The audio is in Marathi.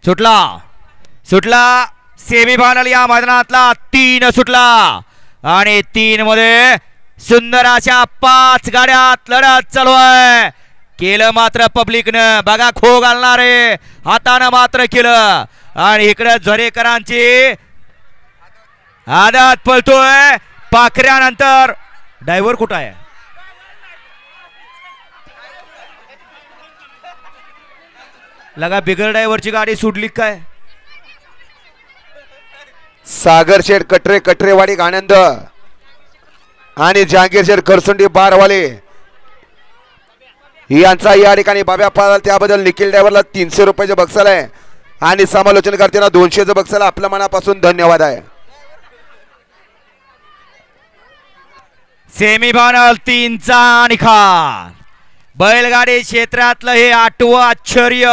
सुटला सुटला सेमीफायनल या मैदानातला 3 सुटला आणि 3 मध्ये सुंदर अशा 5 गाड्यात लढत चालू आहे. केलं मात्र पब्लिकनं बघा खो घालणारे हातानं मात्र केलं आणि इकडे झरेकरांची आदत पळतोय पाखऱ्यानंतर. ड्रायव्हर कुठं आहे? लगा बिगर ड्रायव्हरची गाडी सुटली काय? सागर शेठ कटरे कटरेवाडी आनंद आणि जहांगीर शेठ खरसुंडी बारवाले यांचा या ठिकाणी बाब्या पाळाल त्याबद्दल निखिल ड्रायव्हरला 300 रुपयाचे बक्षीस आहे आणि समालोचनकर्त्यांना 200चं बक्षीस आपल्या मनापासून धन्यवाद आहे. सेमीफायनल 3चा निकाल. बैलगाडी क्षेत्रातलं हे 8वं आश्चर्य